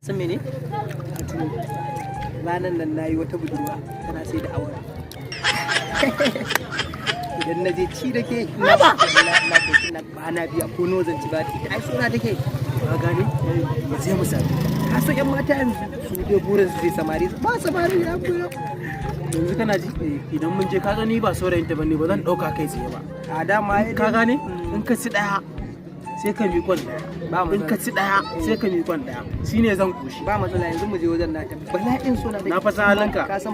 San mene? Ranar nan na yi wata budurwa tana sai da awara. Idan na je ci da ke na ba na biya ko nozan ci ba ta ai suna take ka gane ya je mu sami ka so yan mata yanzu su dai burin su je samari ba samari ya buya yanzu kana ji idan mun je ka gani ba saurayin ta bane ba zan dauka kai tsaye ba a dama ka gane in ka ci daya sai ka mi kwan daya in ka ci daya sai ka mi kwan daya shine zan kushi ba matsala yanzu mu je wajen nata bala'in so na fasa halinka ka san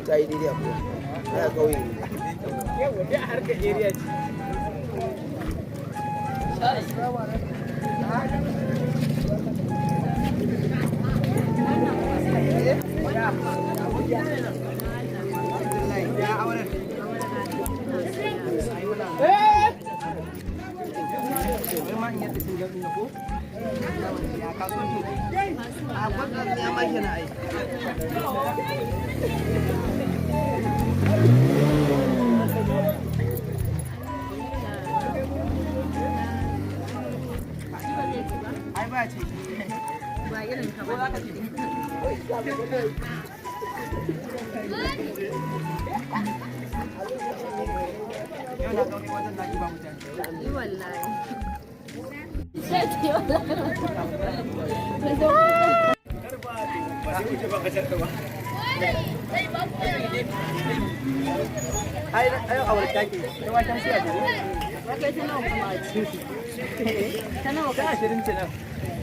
ta yi daidai abu ya kauye yau dai a harkar area ce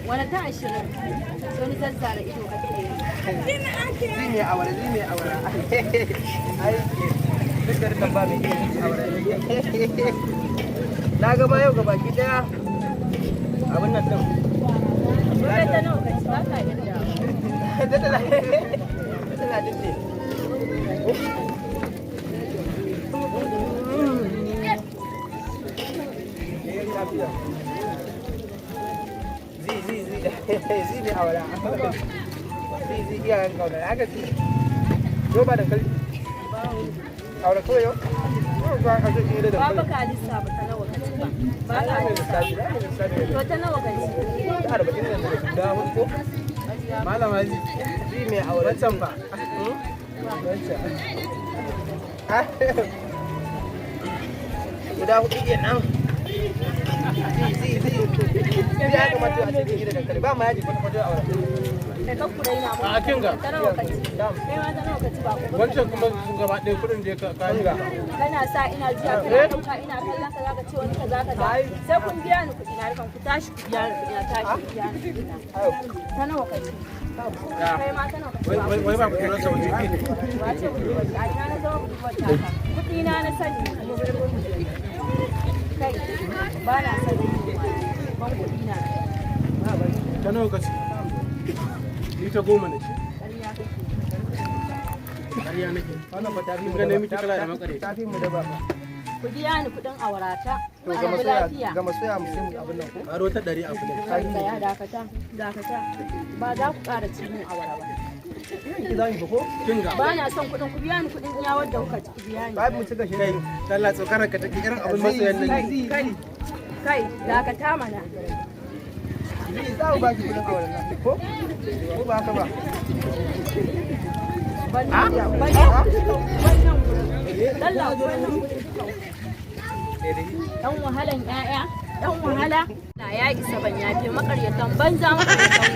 wani ta 20 wani zazzara ido kake zine awara ai duk da ba mai awara na gaba yau gaba ki daya abin nan din wani ta nawa kaci ba ka irga tana dinde zai awara zai iyayen kaunar haka ce yau ba da kalli aure kawai yau ba a zai iya da ba ka lissa ba ta nawa kaci ba ba ka lissa to ta nawa kaci ta 40 da hudu ko malama ji mai aure wancan ba wancan guda hudu kenan ya kamata a cikin gida dankali ba ma yaji kwata-kwata a wurin da kan kudai na ba a kin ga ta nawa kaci kai ma ta nawa kaci ba ko wancan kuma sun gaba ɗaya kudin da ka ga kana sa ina jiya kana dauka ina kallon ka zaka ce wani kaza kaza sai kun biya ni kudi na rufan ku tashi ku biya ni kudi na tashi ku biya ni kudi na ta nawa kaci kai ma ta nawa kaci wai ba ku kira sa waje ba ce kudi ba a ina na zama kudi ba kudi na na sani kai ba na sani ban kudi na ta nawa kaci ni ta 10 ne ce ƙarya nake wannan ba ta fi mu ga ne miki kala da makare ta fi mu da ba ku biya ni kudin awarata to ga masoya mu sai mu abin nan ko karo ta 100 a kudin ya dakata ba za ku ƙara ci min awara ba ki za mu ko kin ga ba na son kudin ku biya ni kudin iya wadda kuka ci ku biya ni ba mu cika shi kai Allah tsokarar ka take irin abin masoyan nan kai dakata mana zai za mu ba ki kudin auren nan ko ba haka ba ban nan dan wahalan ƴaƴa dan wahala na ya isa ban yafe makaryatan banza makaryatan